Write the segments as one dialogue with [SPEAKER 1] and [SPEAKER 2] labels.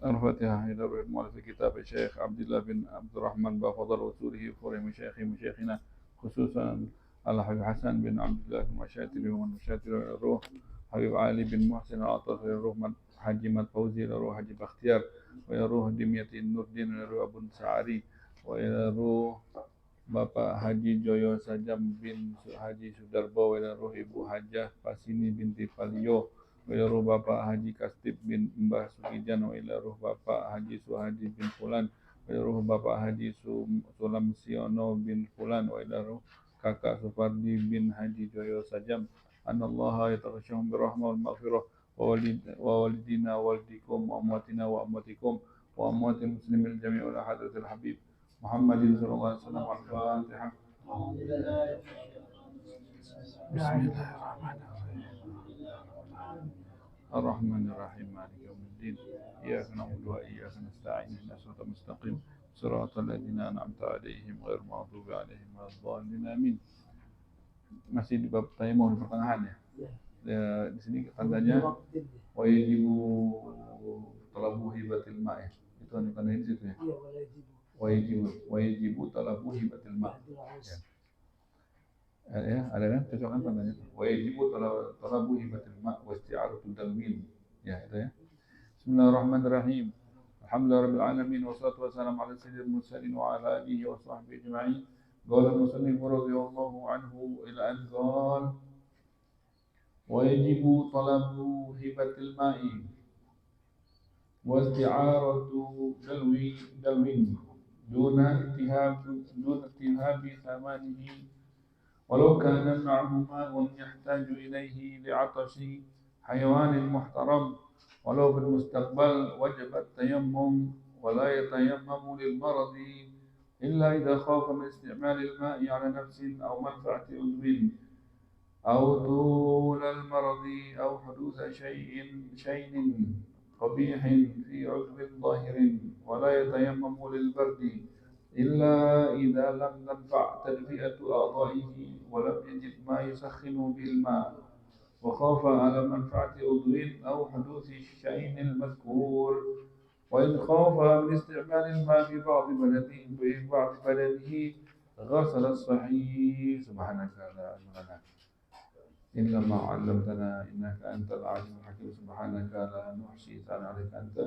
[SPEAKER 1] الفاتحة إلى روح المؤلف كتاب الشيخ عبد الله بن عبد الرحمن بفضل وصوله وفور مشايخنا خصوصا الحبيب حسن بن عبد الله المشاتري ومن مشاتري إلى الروح حبيب علي بن محسن العطاس إلى الروح حجي مات فوزي إلى الروح حجي بختيار وإلى الروح دمية النور دين إلى الروح أبو سعاري وإلى الروح Bapak Haji Joyo Sajam bin Haji Sudarbo, ila ruh Ibu Hajah Pasini binti Palio, ila ruh Bapak Haji Kastib bin Mbah Sukijan, ila ruh Bapak Haji Suhadi bin Fulan, ila ruh Bapak Haji Sulam Siono bin Fulan, ila ruh Kakak Supardi bin Haji Joyo Sajam. Anallaha yataghashahum birahmah wal maghfirah wa walidina walidikum wa amwatina wa amwatikum wa amwatil muslimin jami'ul hadratil habib محمد صلى الله عليه وسلم. الفاتحة. بسم الله الرحمن الرحيم مالك يوم الدين إياك نعبد وإياك نستعين اهدنا الصراط المستقيم صراط الذين أنعمت عليهم غير المغضوب عليهم ولا الضالين آمين. Masih di bab tayammum di pertengahan ya. Di sini tandanya wa yajibu talabu hibatil ma' ya. Itu tanda di situ ya. Wajibu talabu hibatil ma'. Ya, ada kan cocok kan tandanya. Wajibu talabu hibatil ma' wa isti'aratul dalwin. Ya, itu ya. Bismillahirrahmanirrahim. Alhamdulillahirabbil alamin wassalatu wassalamu ala sayyidil mursalin wa ala alihi wa sahbihi ajma'in. Qala al-musannif radhiyallahu anhu ila an qala wajibu talabu hibatil ma'i wa isti'aratu dalwin دون اتهاب ثمانه ولو كان معه ماء يحتاج إليه لعطش حيوان محترم ولو في المستقبل وجب التيمم ولا يتيمم للمرض إلا إذا خاف من استعمال الماء على نفس أو منفعة عضو أو طول المرض أو حدوث شيء قبيح في عضو ظاهر ولا يتيمم للبرد إلا إذا لم تنفع تدفئة أعضائه ولم يجد ما يسخن به الماء وخاف على منفعة عضو أو حدوث الشيء المذكور وإن خاف من استعمال الماء في بعض بدنه غسل الصحيح. سبحانك لا علم لنا إلا ما علمتنا إنك أنت العليم الحكيم. سبحانك لا نحصي ثناء عليك أنت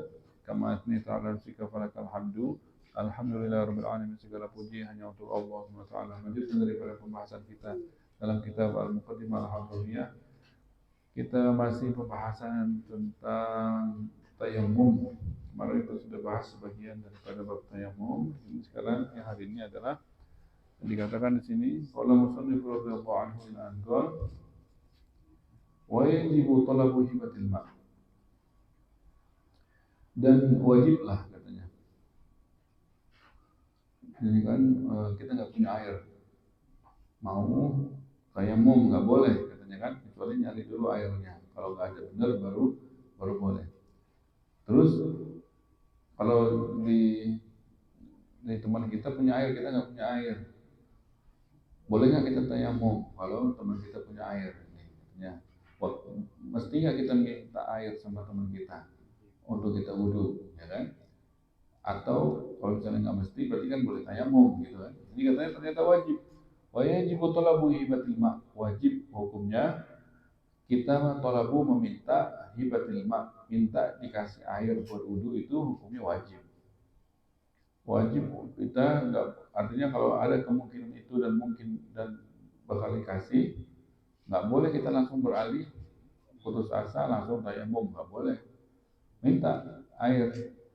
[SPEAKER 1] كما أثنيت على نفسك فلك الحمد. Alhamdulillah Rabbil Alamin, segala puji hanya untuk Allah SWT. Lanjutkan daripada pembahasan kita dalam kitab Al-Muqaddimah Al-Hadawiyah. Kita masih pembahasan tentang tayammum. Kemarin kita sudah bahas sebagian daripada bab tayammum. Sekarang yang hari ini adalah dikatakan di sini qala musannif radhiyallahu anhu an qala wa yajibu talabu hibatil ma', dan wajiblah katanya. Jadi kan kita nggak punya air, mau tayammum nggak boleh katanya kan, kecuali nyari dulu airnya. Kalau nggak ada benar baru boleh. Terus kalau di teman kita punya air, kita nggak punya air, boleh nggak kita tayammum? Kalau teman kita punya air, katanya, mesti nggak kita minta air sama teman kita untuk kita wudu, ya kan? Atau kalau misalnya nggak mesti, berarti kan boleh tayammum gitu kan. Ini katanya ternyata wajib. Wajib talabu hibatil ma', wajib hukumnya kita talabu meminta hibatil ma', minta dikasih air buat wudu, itu hukumnya wajib. Wajib kita nggak, artinya kalau ada kemungkinan itu dan mungkin dan bakal dikasih, nggak boleh kita langsung beralih putus asa langsung tayammum, nggak boleh. Minta air,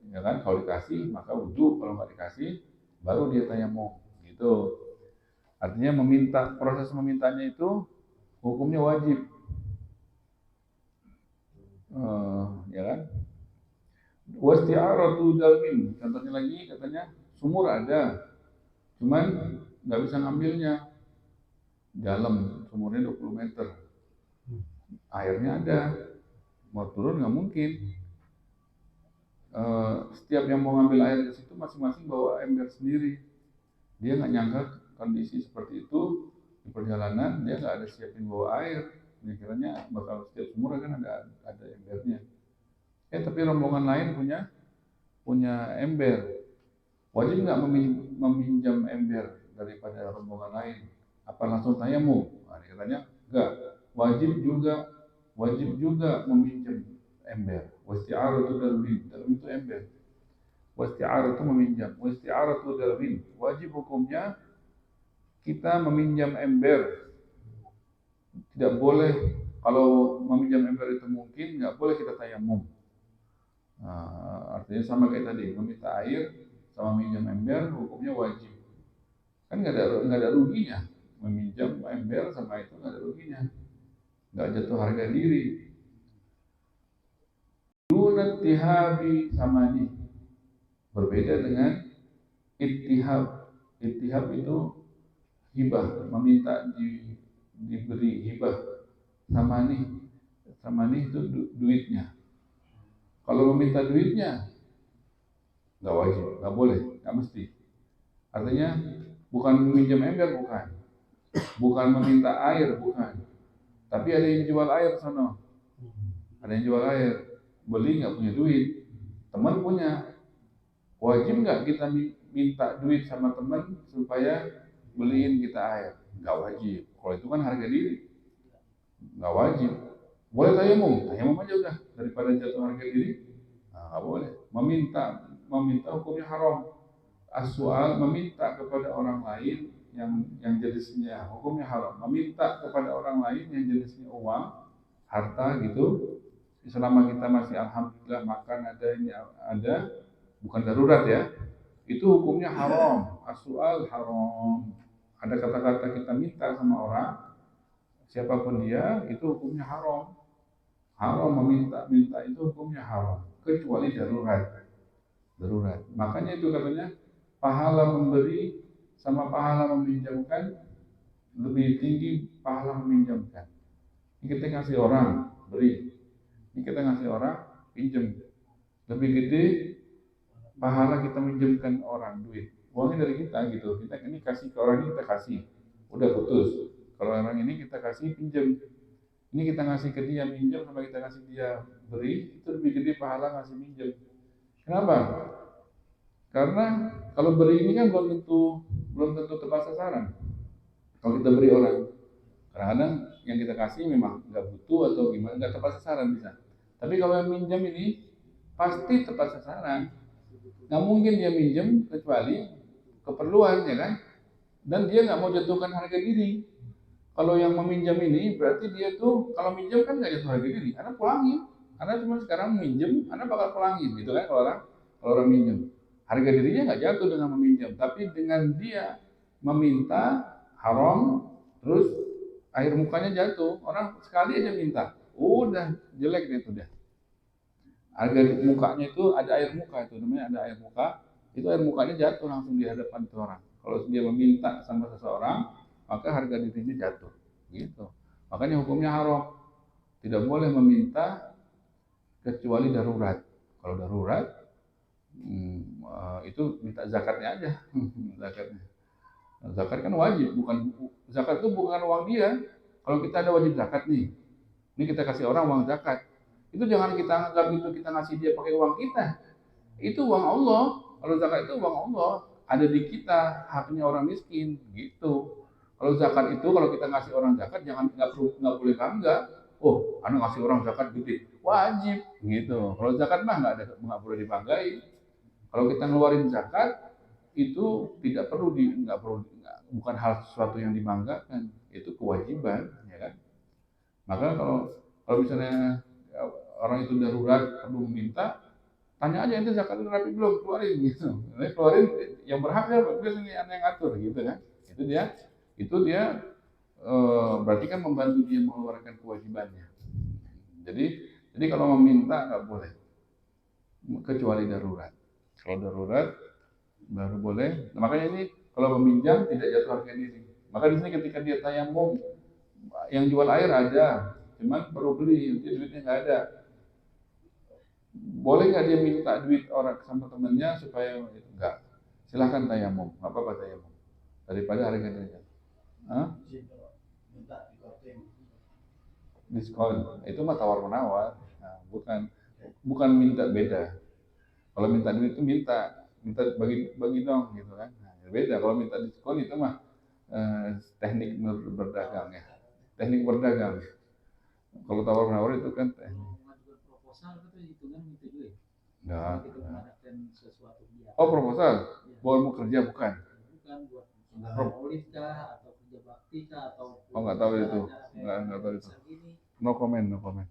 [SPEAKER 1] ya kan? Kalau dikasih maka wudu, kalau nggak dikasih baru dia tayammum gitu. Artinya meminta, proses memintanya itu hukumnya wajib, ya kan? Wasti'aratu dalwin, contohnya lagi katanya sumur ada, cuman nggak bisa ngambilnya, dalam sumurnya 20 meter, airnya ada, mau turun nggak mungkin. Setiap yang mau ngambil air di situ masing-masing bawa ember sendiri. Dia nggak nyangka kondisi seperti itu di perjalanan, dia nggak ada siapin bawa air. Dia kiranya bakal setiap sumur kan ada embernya. Tapi rombongan lain punya punya ember, wajib nggak meminjam ember daripada rombongan lain? Apa langsung tayamum? Nah, dia katanya enggak, wajib juga meminjam ember. Wasti'aratu darwin, darwin itu ember. Wasti'aratu meminjam, wasti'aratu darwin, wajib hukumnya kita meminjam ember. Tidak boleh, kalau meminjam ember itu mungkin, nggak boleh kita tayamum. Nah, artinya sama kayak tadi, meminta air sama minjam ember hukumnya wajib. Kan nggak ada ruginya, meminjam ember sama itu nggak ada ruginya, nggak jatuh harga diri. Dunat tihabi samani, berbeda dengan ittihab. Ittihab itu hibah, meminta diberi hibah. Samani itu duitnya. Kalau meminta duitnya nggak wajib, nggak boleh, nggak mesti. Artinya bukan meminjam ember, bukan meminta air, bukan. Tapi ada yang jual air sana, ada yang jual air, beli nggak punya duit, teman punya, wajib nggak kita minta duit sama teman supaya beliin kita air? Nggak wajib. Kalau itu kan harga diri, nggak wajib. Boleh tayamum aja udah, daripada jatuh harga diri. Nah, nggak boleh. Meminta hukumnya haram. As-su'al, meminta kepada orang lain yang jenisnya hukumnya haram. Meminta kepada orang lain yang jenisnya uang, harta gitu. Selama kita masih alhamdulillah makan ada, bukan darurat ya, itu hukumnya haram. As-su'al haram. Ada kata-kata kita minta sama orang, siapapun dia, itu hukumnya haram. Haram minta itu hukumnya haram, kecuali darurat. Makanya itu katanya pahala memberi sama pahala meminjamkan lebih tinggi pahala meminjamkan. Ini kita ngasih orang beri, ini kita ngasih orang pinjam, lebih gede pahala kita minjamkan orang duit. Uangnya dari kita gitu, kita ini kasih ke orang ini, kita kasih, udah putus. Kalau orang ini kita kasih pinjam, ini kita ngasih ke dia minjam sama kita kasih dia beri, itu lebih gede pahala ngasih minjam. Kenapa? Karena kalau beri ini kan belum tentu tepat sasaran. Kalau kita beri orang, kadang-kadang yang kita kasih memang nggak butuh atau gimana, nggak tepat sasaran bisa. Tapi kalau yang minjam ini pasti tepat sasaran. Nggak mungkin dia minjam kecuali keperluan, ya kan? Dan dia nggak mau jatuhkan harga diri. Kalau yang meminjam ini berarti dia tuh kalau minjam kan nggak jatuh harga diri, karena pulangin. Karena cuma sekarang minjem, karena bakal pulangin, gitu kan? Kalau orang minjem, harga dirinya nggak jatuh dengan meminjam, tapi dengan dia meminta haram, terus air mukanya jatuh. Orang sekali aja minta, udah jelek deh itu dia. Harga mukanya itu ada air muka, itu namanya ada air muka. Itu air mukanya jatuh langsung di hadapan itu orang. Kalau dia meminta sama seseorang, maka harga dirinya jatuh, gitu. Makanya hukumnya haram, tidak boleh meminta kecuali darurat. Kalau darurat, itu minta zakatnya aja. Zakat kan wajib, zakat itu bukan uang dia. Kalau kita ada wajib zakat nih, ini kita kasih orang uang zakat, itu jangan kita anggap itu kita ngasih dia pakai uang kita. Itu uang Allah. Kalau zakat itu uang Allah, ada di kita, haknya orang miskin, gitu. Kalau zakat itu, kalau kita ngasih orang zakat, nggak boleh bangga. Oh, anak ngasih orang zakat gede, wajib, gitu. Kalau zakat mah nggak boleh dibanggain. Kalau kita ngeluarin zakat, itu bukan hal sesuatu yang dibanggakan, itu kewajiban, ya kan? Maka kalau misalnya orang itu darurat perlu meminta, tanya aja ente zakat rapi belum, keluarin gitu. Keluarin yang berhak ya, biasanya ini yang ngatur gitu kan. Itu dia berarti kan membantu dia mengeluarkan kewajibannya. Jadi kalau meminta nggak boleh, kecuali darurat. Kalau darurat baru boleh. Nah, makanya ini kalau meminjam tidak jatuh harga diri. Maka di sini ketika dia tayamum, yang jual air ada, cuman perlu beli, duitnya nggak ada. Boleh nggak dia minta duit orang sama temennya supaya enggak? Silahkan tayamum, nggak apa-apa tayamum. Daripada harga dirinya. Diskon, itu mah tawar menawar, nah, bukan minta beda. Kalau minta duit itu minta bagi dong gitu kan. Nah, beda kalau minta diskon itu mah teknik berdagang ya. Teknik berdagang. Kalau tawar-menawar itu kan teknik.
[SPEAKER 2] Proposal itu hitungan minta duit.
[SPEAKER 1] Enggak.
[SPEAKER 2] Kita mengadakan sesuatu dia.
[SPEAKER 1] Oh, proposal. Buat mau kerja bukan?
[SPEAKER 2] Bukan buat propolis kah atau kerja bakti kah atau
[SPEAKER 1] oh nggak tahu itu. Nggak tahu itu. No comment. No comment.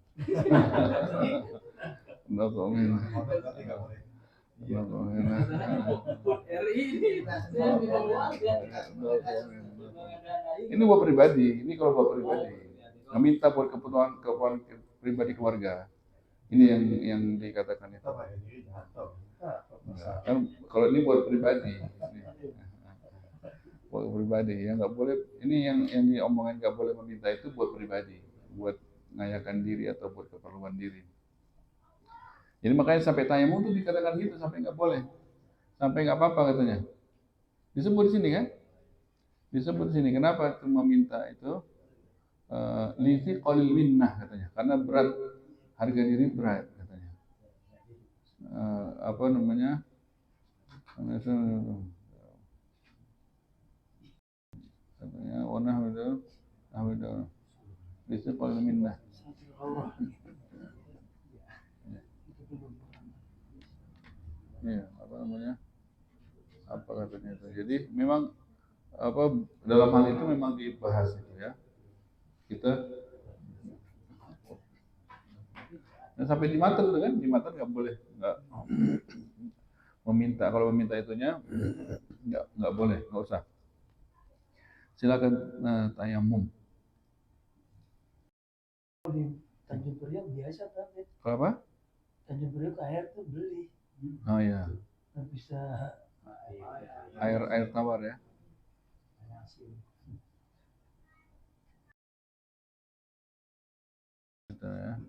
[SPEAKER 1] Ini buat pribadi. Ini kalau buat pribadi. Minta buat keperluan pribadi keluarga. Ini yang dikatakan itu. Kan kalau ini buat pribadi. Buat pribadi ya nggak boleh. Ini yang diomongin nggak boleh meminta itu buat pribadi, buat ngayakan diri atau buat keperluan diri. Jadi makanya sampai tayamum tuh dikatakan gitu, sampai nggak boleh, sampai nggak apa-apa katanya. Disebut di sini kan? Disebut di sini. Kenapa cuma minta itu? Lithi qalil minnah katanya, karena berat, harga diri berat katanya. Apa namanya? Katanya wanah itu, lithi qalil minnah. Iya, apa namanya? Apa katanya itu. Jadi memang dalam hal itu memang dibahas itu ya. Kita sampai di matan tuh kan, di matan nggak boleh nggak meminta. Kalau meminta itunya nggak boleh, nggak usah. Silakan tayamum.
[SPEAKER 3] Di Tanjung Priok biasa tapi.
[SPEAKER 1] Apa?
[SPEAKER 3] Tanjung Priok air tuh beli.
[SPEAKER 1] Oh iya.
[SPEAKER 3] Bisa
[SPEAKER 1] air tawar ya. Gitu ya.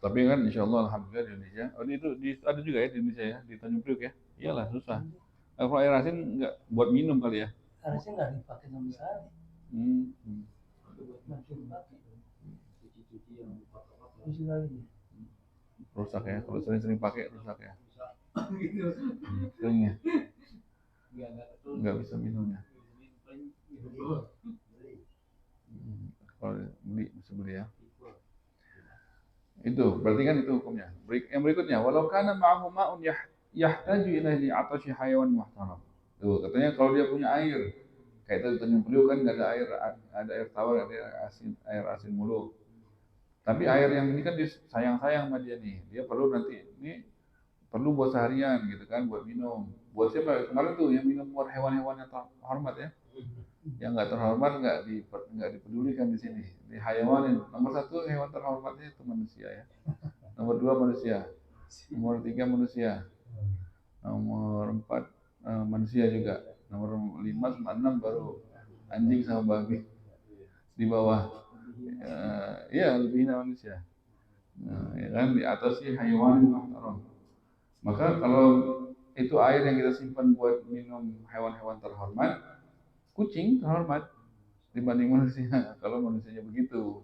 [SPEAKER 1] Tapi kan insya Allah alhamdulillah di Indonesia. Oh itu ada juga ya di Indonesia ya, di Tanjung Priok ya. Iyalah susah. Kalau air asin nggak buat minum kali ya?
[SPEAKER 3] Air asin nggak dipakai sama sekali.
[SPEAKER 1] Rusak ya, kalau sering-sering pakai rusak ya. Keringnya nggak bisa minumnya. Kalau beli bisa beli ya. Itu berarti kan itu hukumnya. Yang berikutnya, walau kana ma'ahu ma'un yahtaju ilaihi atashi hayawan muhtaram. Tuh katanya kalau dia punya air, kayak tadi Tanjung Priok kan nggak ada air tawar, ada air asin mulu. Tapi air yang ini kan dia sayang-sayang sama dia nih. Dia perlu nanti ini perlu buat seharian gitu kan, buat minum. Buat siapa? Kemarin tuh yang minum buat hewan-hewan yang terhormat ya. Yang nggak terhormat nggak dipedulikan di sini. Di hayawanin. Nomor 1 hewan terhormatnya itu manusia ya. Nomor 2 manusia. Nomor 3 manusia. Nomor 4 manusia juga. Nomor 5 sama 6 baru anjing sama babi di bawah. Ya lebih hina manusia. Ya kan di atas sih hayawanin muhtaram. Maka kalau itu air yang kita simpan buat minum hewan-hewan terhormat, kucing terhormat dibanding manusia. Kalau manusianya begitu,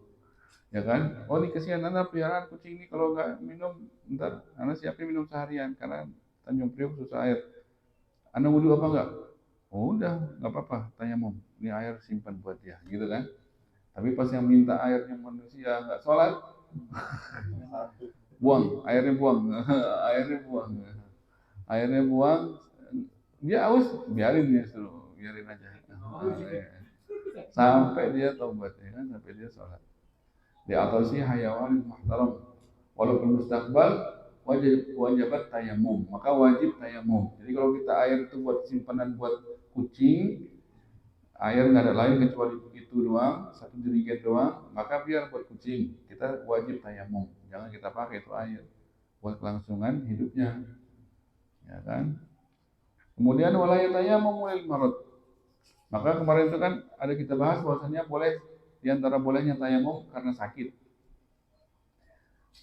[SPEAKER 1] ya kan? Oh ini kesian anak peliharaan kucing ini kalau nggak minum, ntar anak siapin minum seharian karena Tanjung Priok susah air. Anak wudhu apa enggak? Oh udah, nggak apa-apa. Tayamum. Ini air simpan buat dia, gitu kan? Tapi pas yang minta airnya manusia nggak sholat, buang, airnya buang, airnya buang, dia aus, biarin dia suruh, biarin aja. Sampai dia taubat ya kan, sampai dia sholat. Di atas sih hayawan muhtaram, walaupun mustaqbal wajibat tayamum, maka wajib tayamum. Jadi kalau kita air itu buat simpanan buat kucing, air nggak ada lain kecuali itu doang, satu jerigen doang, maka biar buat kucing kita wajib tayamum. Jangan kita pakai itu air buat kelangsungan hidupnya, ya kan? Kemudian walaya tayamum lil marad. Maka kemarin itu kan ada kita bahas bahwasanya boleh diantara bolehnya tayamum karena sakit.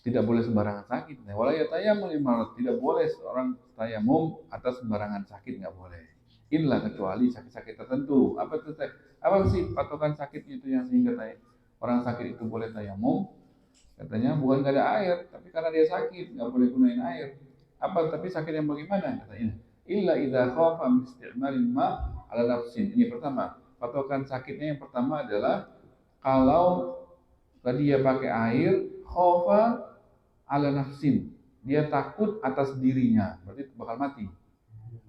[SPEAKER 1] Tidak boleh sembarangan sakit. Walaya tayamum lil marad, tidak boleh seorang tayamum atas sembarangan sakit, nggak boleh. Inilah kecuali sakit-sakit tertentu. Apa sih patokan sakit itu yang sehingga orang sakit itu boleh tayamum? Katanya bukan nggak ada air, tapi karena dia sakit nggak boleh gunain air. Apa? Tapi sakit yang bagaimana? Katanya. Illa idza khafa min isti'malil ma' ala nafsin. Ini pertama. Patokan sakitnya yang pertama adalah kalau tadi dia pakai air, khafa ala nafsin. Dia takut atas dirinya, berarti bakal mati.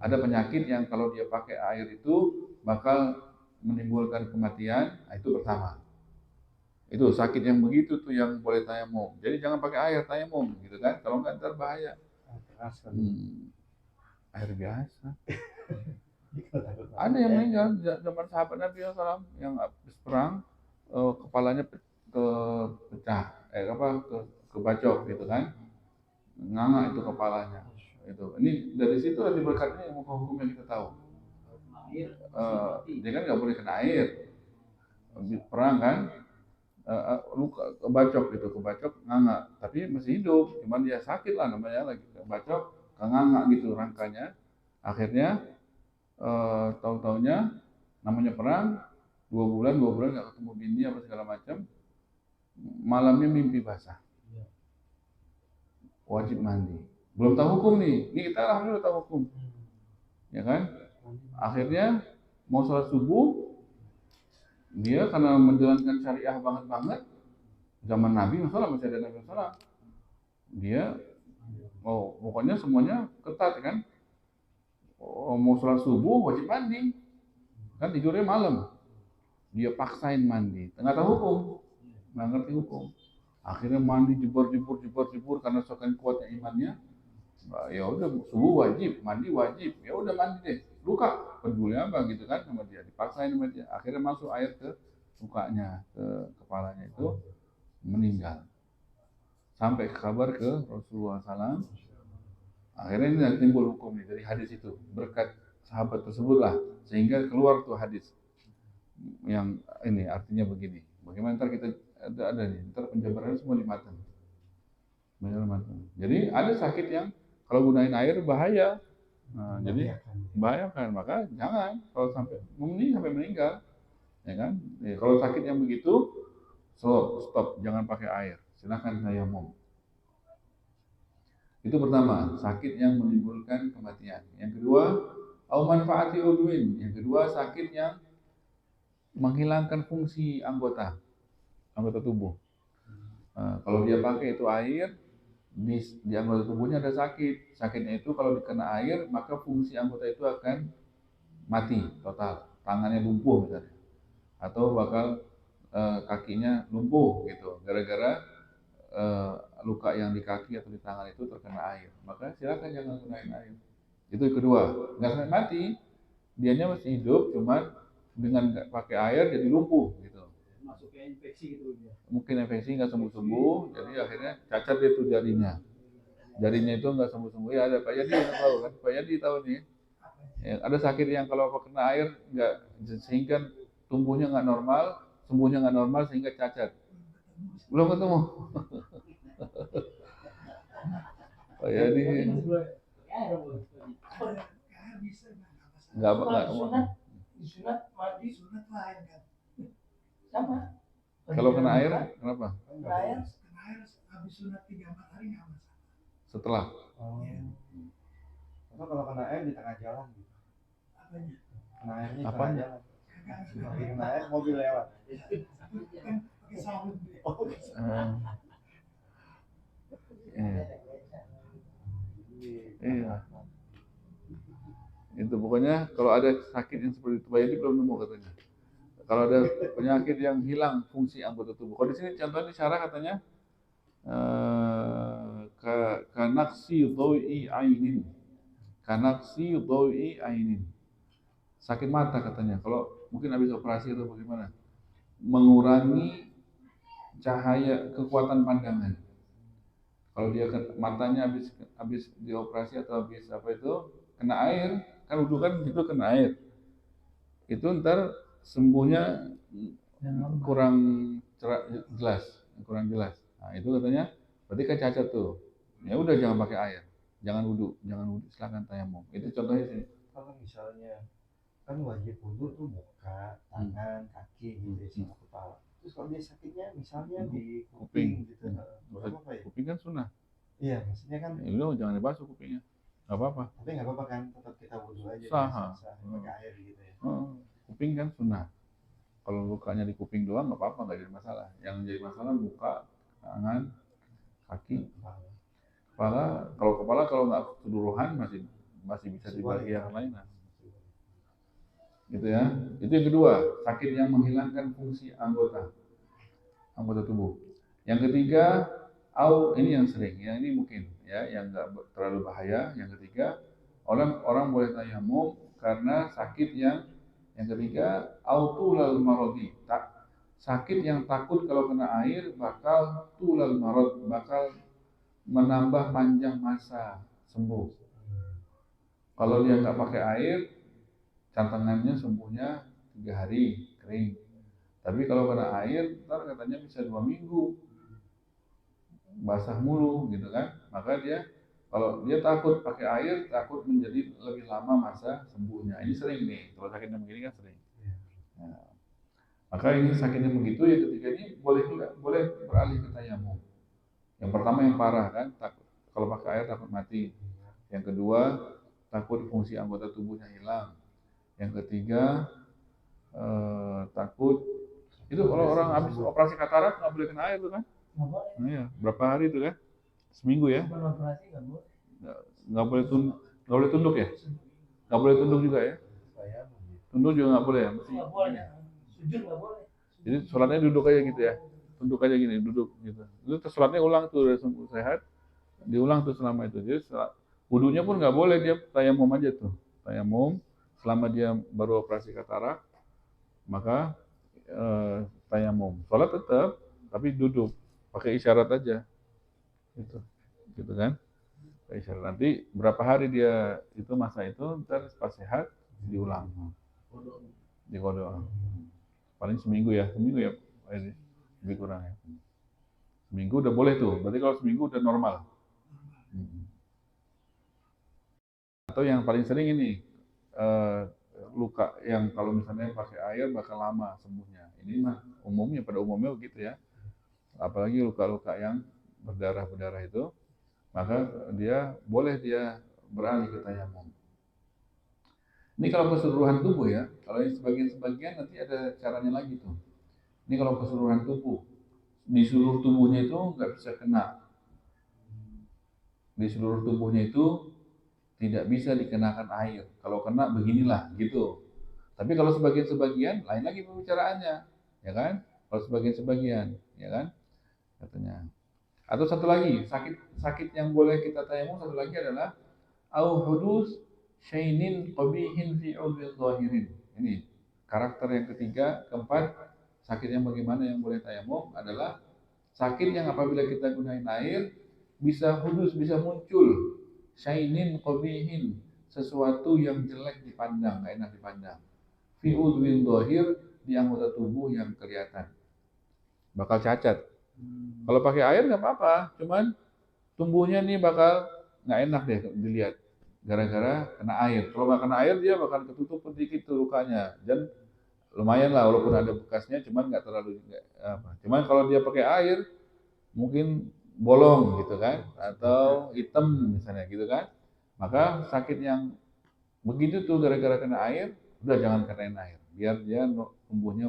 [SPEAKER 1] Ada penyakit yang kalau dia pakai air itu bakal menimbulkan kematian. Nah, itu pertama. Itu sakit yang begitu tuh yang boleh tayamum. Jadi jangan pakai air tayamum gitu kan. Kalau nggak ntar bahaya. Air biasa. Ada yang meninggal zaman sahabat Nabi SAW yang habis perang kepalanya pecah, kebacok gitu kan. Nganga itu kepalanya. Itu. Ini dari situ nanti berkatnya hukum yang kita tahu. Dia kan nggak boleh kena air. Habis perang kan. Luka kebacok nganga tapi masih hidup, cuman dia sakit lah namanya, lagi kebacok nganga gitu rangkanya. Akhirnya tahu-taunya namanya perang 2 bulan nggak ketemu bini apa segala macam, malamnya mimpi basah, wajib mandi. Belum tahu hukum nih, ini kita alhamdulillah tahu hukum ya kan. Akhirnya mau sholat subuh, dia karena menjalankan syariah banget zaman Nabi masalah, masih ada Nabi masalah, dia pokoknya semuanya ketat kan. Mau sholat subuh wajib mandi kan, tidurnya malam, dia paksain mandi, nggak tahu hukum, nggak ngerti hukum. Akhirnya mandi jebur karena saking kuatnya imannya. Ya udah subuh wajib, mandi wajib, ya udah mandi deh. Luka peduli apa gitu kan sama dia, dipaksain sama dia. Akhirnya masuk air ke mukanya, ke kepalanya, itu meninggal. Sampai kabar ke Rasulullah SAW. Akhirnya ini timbul hukum nih dari hadis itu, berkat sahabat tersebut lah, sehingga keluar tuh hadis yang ini artinya begini. Bagaimana ntar kita ada nih, ntar penjabarannya semua di matan. Jadi ada sakit yang kalau gunain air bahaya. Nah, jadi bahaya kan, maka jangan kalau sampai meninggal, ya kan? Kalau sakit yang begitu, stop, jangan pakai air, silakan tayamum. Itu pertama, sakit yang menimbulkan kematian. Yang kedua, au manfaati udwin. Yang kedua, sakit yang menghilangkan fungsi anggota tubuh. Kalau dia pakai itu air, di anggota tubuhnya ada sakit. Sakitnya itu kalau dikena air, maka fungsi anggota itu akan mati total. Tangannya lumpuh misalnya, atau bakal kakinya lumpuh gitu, gara-gara luka yang di kaki atau di tangan itu terkena air. Maka silakan jangan gunain air. Itu yang kedua. Nggak sampai mati, dianya masih hidup, cuman dengan nggak pakai air jadi lumpuh gitu.
[SPEAKER 2] Masuknya infeksi gitu dia.
[SPEAKER 1] Mungkin infeksi nggak sembuh-sembuh, jadi akhirnya cacat dia tuh jarinya itu nggak sembuh-sembuh. Ya ada Pak Yadi yang tahu kan, Pak Yadi tahu nih ya, ada sakit yang kalau kena air nggak, sehingga tumbuhnya nggak normal, sembuhnya nggak normal, sehingga cacat. Belum ketemu. Pak Yadi nggak
[SPEAKER 3] Sunat mandi sunat lain kan. Sama.
[SPEAKER 1] kalau kena air kenapa?
[SPEAKER 3] Kena air
[SPEAKER 4] habis sunat 3-4 hari nggak masalah.
[SPEAKER 1] Setelah
[SPEAKER 5] Atau kalau kena air di tengah jalan gitu.
[SPEAKER 4] Apanya?
[SPEAKER 5] Kena air di
[SPEAKER 1] Apanya?
[SPEAKER 5] tengah jalan. Kena air mobil lewat.
[SPEAKER 4] Kan pakai sabun.
[SPEAKER 1] Iya. Itu pokoknya kalau ada sakit yang seperti itu, Pak Yadi belum nemu katanya. Kalau ada penyakit yang hilang fungsi anggota tubuh. Kalau di sini contohnya di syarah katanya kanaksi doi ainin. Kanaksi doi ainin. Sakit mata katanya. Kalau mungkin habis operasi atau bagaimana? Mengurangi cahaya, kekuatan pandangan. Kalau dia matanya habis dioperasi atau habis apa itu kena air, kan wudhu kan itu kena air, itu ntar sembuhnya kurang jelas. Nah itu katanya berarti kan cacat tuh. Ya udah jangan pakai air, jangan wudhu, silakan tayamum. Itu contohnya sih.
[SPEAKER 5] Kalau misalnya kan wajib wudhu tuh muka, tangan, kaki gitu sama kepala. Terus kalau dia sakitnya misalnya di kuping gitu.
[SPEAKER 1] Basuh
[SPEAKER 5] apa ya?
[SPEAKER 1] kuping kan sunnah.
[SPEAKER 5] Iya, maksudnya kan,
[SPEAKER 1] Lu jangan dibasuh kupingnya. Nggak apa-apa.
[SPEAKER 5] tapi nggak apa-apa kan, tetap kita wudhu aja.
[SPEAKER 1] Sah.
[SPEAKER 5] biasa, pakai air gitu ya.
[SPEAKER 1] Kuping kan sunnah. Kalau lukanya di kuping doang nggak apa-apa, nggak jadi masalah. Yang jadi masalah muka, tangan, kaki, kepala. Kalau kepala kalau nggak keseluruhan masih bisa dibagi yang lain. Gitu ya. Itu yang kedua, sakit yang menghilangkan fungsi anggota tubuh. Yang ketiga, ini yang sering, yang ini mungkin ya, yang nggak terlalu bahaya. Yang ketiga, orang boleh tayamum karena sakit yang ketiga, tulal marodi, sakit yang takut kalau kena air bakal tulal marod, bakal menambah panjang masa sembuh. Kalau dia nggak pakai air, tantangannya sembuhnya 3 hari kering. Tapi kalau kena air, ntar katanya bisa 2 minggu basah mulu gitu kan. Maka kalau dia takut pakai air, takut menjadi lebih lama masa sembuhnya. Ini sering nih, kalau sakitnya begini kan sering. Nah, maka ini sakitnya begitu, yang ketiga ini boleh beralih ke tayamum. Yang pertama yang parah kan, takut kalau pakai air takut mati. Yang kedua, takut fungsi anggota tubuhnya hilang. Yang ketiga, takut itu kalau orang habis operasi katarak nggak boleh kena air tuh kan?
[SPEAKER 3] Nggak boleh.
[SPEAKER 1] Nah, ya, berapa hari itu kan? Seminggu ya?
[SPEAKER 3] Bukan operasi nggak boleh.
[SPEAKER 1] Nggak boleh tunduk ya? Nggak boleh tunduk juga ya? Tunduk juga nggak boleh ya?
[SPEAKER 3] Nggak boleh. Sujud nggak boleh.
[SPEAKER 1] Jadi sholatnya duduk aja gitu ya? Tunduk aja gini, duduk gitu. Itu sholatnya ulang tuh, udah sembuh sehat, diulang tuh selama itu. Jadi wudunya pun nggak boleh, dia tayamum aja tuh. Tayamum selama dia baru operasi katarak, maka tayamum. Sholat tetap, tapi duduk, pakai isyarat aja. Gitu kan? Pakai isyarat. Nanti berapa hari dia itu masa itu, ntar pas sehat diulang. Dikodok. Paling seminggu ya, lebih kurang ya. Seminggu udah boleh tuh, berarti kalau seminggu udah normal. Atau yang paling sering ini, luka yang kalau misalnya pakai air bakal lama sembuhnya. Ini mah pada umumnya begitu ya. Apalagi luka-luka yang berdarah itu, maka boleh dia beralih ke tayamum. Ini kalau keseluruhan tubuh ya, kalau yang sebagian nanti ada caranya lagi tuh. Ini kalau keseluruhan tubuh, di seluruh tubuhnya itu nggak bisa kena. Di seluruh tubuhnya itu tidak bisa dikenakan air. Kalau kena beginilah gitu. Tapi kalau sebagian-sebagian lain lagi pembicaraannya, ya kan? Kalau sebagian-sebagian, ya kan? Katanya. Atau satu lagi, sakit yang boleh kita tayamum satu lagi adalah au hudus syainin qabihin fi udwil zahirin. Ini karakter yang ketiga, keempat, sakit yang bagaimana yang boleh tayamum adalah sakit yang apabila kita gunain air bisa muncul syainin qabihin, sesuatu yang jelek dipandang, nggak enak dipandang. Fi udwil zahir, di anggota tubuh yang kelihatan. Bakal cacat. Kalau pakai air nggak apa-apa, cuman tumbuhnya nih bakal nggak enak deh dilihat gara-gara kena air. Kalau nggak kena air dia bakal ketutup sedikit tuh lukanya, dan lumayan lah walaupun ada bekasnya, cuman nggak terlalu apa. Cuman kalau dia pakai air mungkin bolong gitu kan, atau hitam misalnya gitu kan, maka sakit yang begitu tuh gara-gara kena air, udah jangan kenain air, biar dia tumbuhnya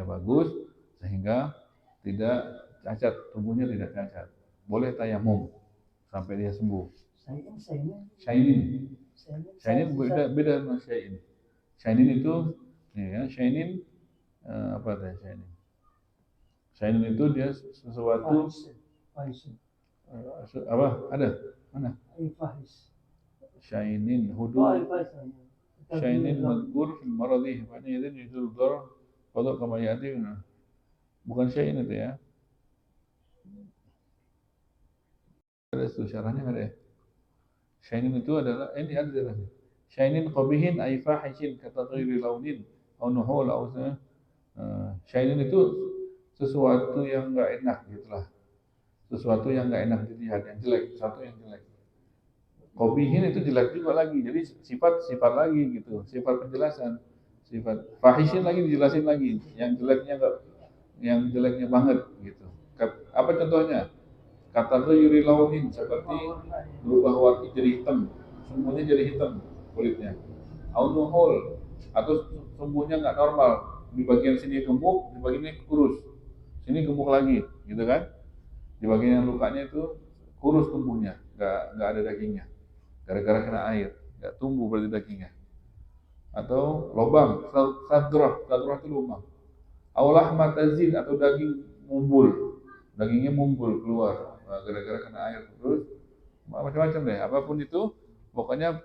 [SPEAKER 1] bagus sehingga tidak cacat, tubuhnya tidak cacat. Boleh tayamum sampai dia sembuh. Syainin beda sama syain. Syainin itu ya, syainin apa tadi syainin? Syainin itu dia sesuatu apa? Ada? Mana? Syainin hudu. Syainin madkur fil maradhi, fa ini yuzul darar qada kama yati. Bukan syain itu ya. Ada itu syarahnya ada ya. Syainin itu adalah ini ada syarahnya. Syainin qabihin ay fahishin kata ghairi launin au nuhul au syainin itu sesuatu yang enggak enak gitulah. Sesuatu yang enggak enak dilihat, yang jelek, sesuatu yang jelek. Qabihin itu jelek juga lagi. Jadi sifat lagi gitu, sifat penjelasan. Sifat fahishin lagi dijelasin lagi, yang jeleknya enggak, yang jeleknya banget gitu. Apa contohnya? Kata yuri launin, seperti berubah warna jadi hitam, sumbunya jadi hitam kulitnya. Aunuhul, atau sumbunya nggak normal, di bagian sini gemuk, di bagian ini kurus, sini gemuk lagi, gitu kan? Di bagian yang lukanya itu kurus tumbuhnya, nggak ada dagingnya, gara-gara kena air, nggak tumbuh berarti dagingnya. Atau lobang, sadroh itu lubang. Aulah matazin, atau daging mumbul, dagingnya mumbul keluar. Nah, gara-gara kena air terus macam-macam deh, apapun itu pokoknya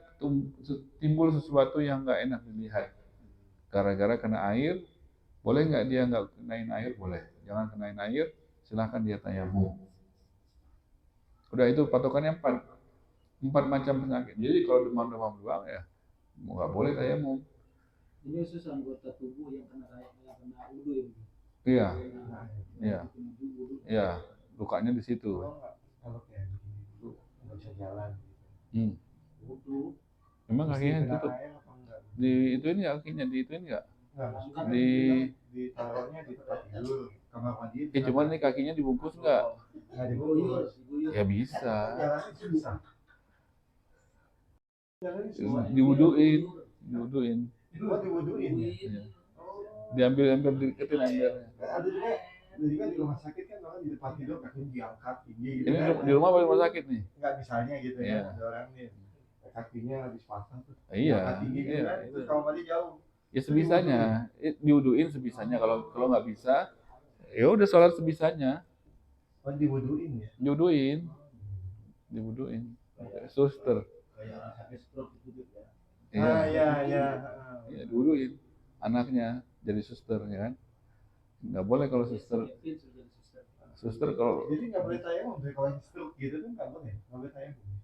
[SPEAKER 1] timbul sesuatu yang nggak enak dilihat gara-gara kena air. Boleh nggak dia nggak kenain air? Boleh, jangan kenain air, silahkan dia tayamum. Udah, itu patokannya empat macam penyakit. Jadi kalau demam doang ya nggak boleh tayamum.
[SPEAKER 2] Ini khusus anggota tubuh yang kena wudu ya.
[SPEAKER 1] Iya, iya, iya, lukanya di situ.
[SPEAKER 5] Kalau kayak gitu nggak bisa jalan.
[SPEAKER 2] Wudu.
[SPEAKER 1] Memang kakinya
[SPEAKER 5] Kena
[SPEAKER 1] ditutup.
[SPEAKER 5] air apa enggak?
[SPEAKER 1] Di ituin nggak kakinya, diituin nggak?
[SPEAKER 5] Enggak, maksudnya ditaruhnya di tempat tidur, kamar mandi.
[SPEAKER 1] Cuman nih kakinya dibungkus nggak?
[SPEAKER 5] Nggak diguyur.
[SPEAKER 1] Ya bisa.
[SPEAKER 5] Jalannya susah.
[SPEAKER 1] Diwuduin.
[SPEAKER 5] Oh, diwuduin ya?
[SPEAKER 1] Iya. Diambil diketin embernya.
[SPEAKER 5] Ada juga di rumah sakit kan orang di depan tidur kakinya diangkat tinggi gitu.
[SPEAKER 1] Ini
[SPEAKER 5] kan.
[SPEAKER 1] di rumah apa di rumah sakit nih?
[SPEAKER 5] Enggak misalnya gitu
[SPEAKER 1] Iya.
[SPEAKER 5] ya, ada orang nih kakinya habis pasang tuh.
[SPEAKER 1] Iya,
[SPEAKER 5] Angkat tinggi gitu
[SPEAKER 1] iya,
[SPEAKER 5] kan.
[SPEAKER 1] itu.
[SPEAKER 5] Terus kamar mandi jauh.
[SPEAKER 1] Ya sebisanya, diwuduin sebisanya. Kalau nggak bisa, ya udah sholat sebisanya.
[SPEAKER 5] Oh, diwuduin ya?
[SPEAKER 1] Diwuduin. Suster.
[SPEAKER 2] Kayak orang sakit stroke gitu ya.
[SPEAKER 5] Ah, iya.
[SPEAKER 1] Ya, diwuduin. Anaknya jadi suster, ya kan? Nggak boleh kalau suster kalau
[SPEAKER 5] Jadi nggak boleh tayamum, kalau stroke gitu kan nggak boleh tayamum.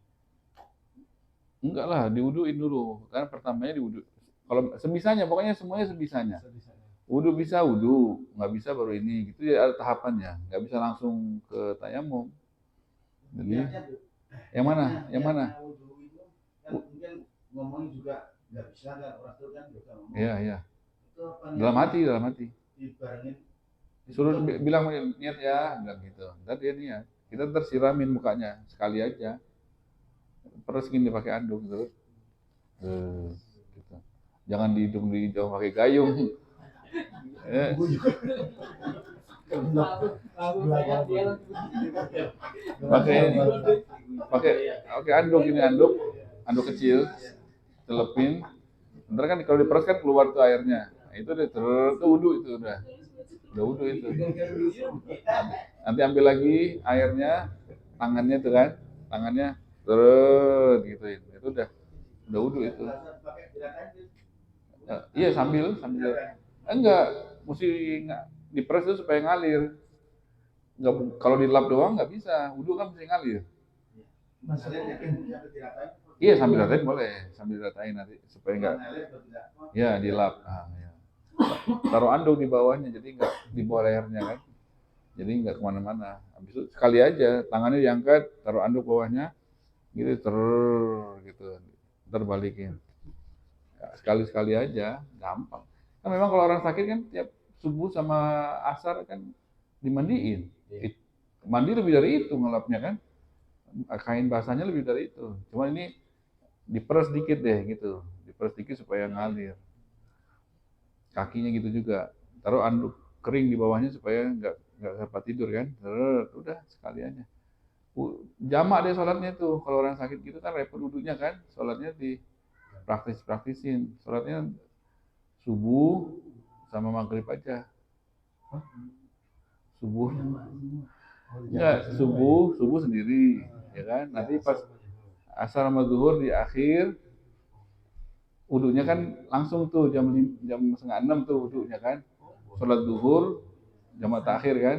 [SPEAKER 1] enggak lah, diwuduin dulu. Karena pertamanya diwudu. Kalau sebisanya, pokoknya semuanya sebisanya. Wudu bisa wudu, nggak bisa baru ini. Gitu ya, ada tahapannya. Nggak bisa langsung ke tayamum. Jadi yang mana? Yang mana?
[SPEAKER 2] Wudu itu kan mungkin ngomong juga nggak bisa kan, orang itu kan juga ngomong.
[SPEAKER 1] Iya.
[SPEAKER 2] Itu apa
[SPEAKER 1] Dalam hati.
[SPEAKER 2] dibarengin
[SPEAKER 1] Suruh bilang niat ya, bilang gitu. Ntar dia niat. Kita tersiramin mukanya sekali aja. Terus gini pakai anduk terus. Gitu. Jangan dihidung pakai gayung. pakai anduk ini, anduk kecil, telepin. Ntar kan kalau diperas kan keluar tuh airnya. Nah, itu udah tuh wudu itu udah wudu itu. Nanti ambil lagi airnya, tangannya tuh kan, terus gitu itu udah wudu itu. Iya sambil enggak mesti diperas itu supaya ngalir. Enggak, kalau dilap doang nggak bisa, wudu kan mesti ngalir. Iya sambil diratain nanti supaya enggak. Ya dilap. Ya. Taruh anduk di bawahnya jadi enggak di bawah lehernya kan. Jadi enggak kemana-mana. Habis itu sekali aja tangannya diangkat, taruh anduk bawahnya, gitu gitu. Ntar balikin. Ya, sekali aja, gampang. Kan memang kalau orang sakit kan tiap subuh sama asar kan dimandiin. Mandi lebih dari itu ngelapnya kan. Kain basahnya lebih dari itu. Cuma ini diperes dikit deh gitu. Diperes dikit supaya ngalir. Kakinya gitu juga. Taruh anduk kering di bawahnya supaya nggak sempat tidur kan. Udah sekali aja. Jamak deh sholatnya tuh. Kalau orang sakit gitu kan repot wudunya kan. Sholatnya praktisin. Sholatnya subuh sama maghrib aja. Subuh. Enggak, subuh sendiri, ya kan? Nanti pas asar sama zuhur di akhir, wudunya kan langsung tuh jam 5:30 tuh wudunya kan. Sholat zuhur, jamaah takhir kan.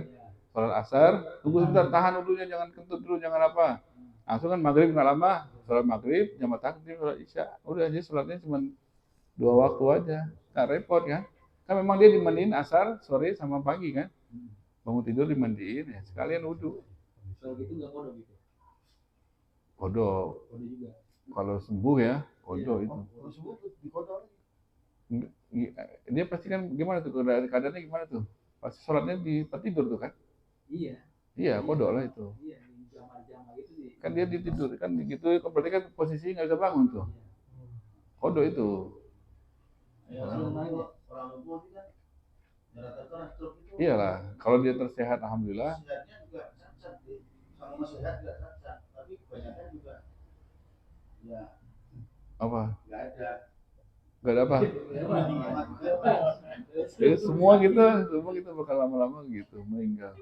[SPEAKER 1] Sholat asar, tunggu sebentar, tahan wudunya, jangan kentut dulu, jangan apa. Langsung kan maghrib nggak lama, sholat maghrib, jamaah takhir, sholat isya. Udah aja sholatnya cuma 2 waktu aja, nggak repot kan. Kan memang dia dimandiin asar, sore sama pagi kan. Bangun tidur dimandiin ya sekalian wudu.
[SPEAKER 2] Kalau gitu nggak kodok gitu.
[SPEAKER 1] Kodok.
[SPEAKER 2] Kodok juga.
[SPEAKER 1] Kalau sembuh ya, kodok itu.
[SPEAKER 5] Kalau sembuh di kodok.
[SPEAKER 1] Dia pasti kan gimana tuh keadaannya gimana tuh? Pasti sholatnya di tempat tidur tuh kan?
[SPEAKER 2] Iya.
[SPEAKER 1] Iya, kodok lah itu.
[SPEAKER 2] Iya, di jamar-jamar itu di.
[SPEAKER 1] Kan dia ditidur, kan gitu, berarti kan posisi nggak bisa bangun tuh. Kodok itu.
[SPEAKER 2] Ya, kalau orang lumpuh itu kan rata-rata orang stroke itu.
[SPEAKER 1] Iyalah, kalau dia tersehat, alhamdulillah.
[SPEAKER 2] Sehatnya juga cacat, sama sehat juga cacat, tapi kebanyakan juga ya
[SPEAKER 1] Apa?
[SPEAKER 2] nggak ada.
[SPEAKER 1] Gak ada apa?
[SPEAKER 2] Lama-lama juga.
[SPEAKER 1] Semua kita bakal lama-lama gitu meninggal.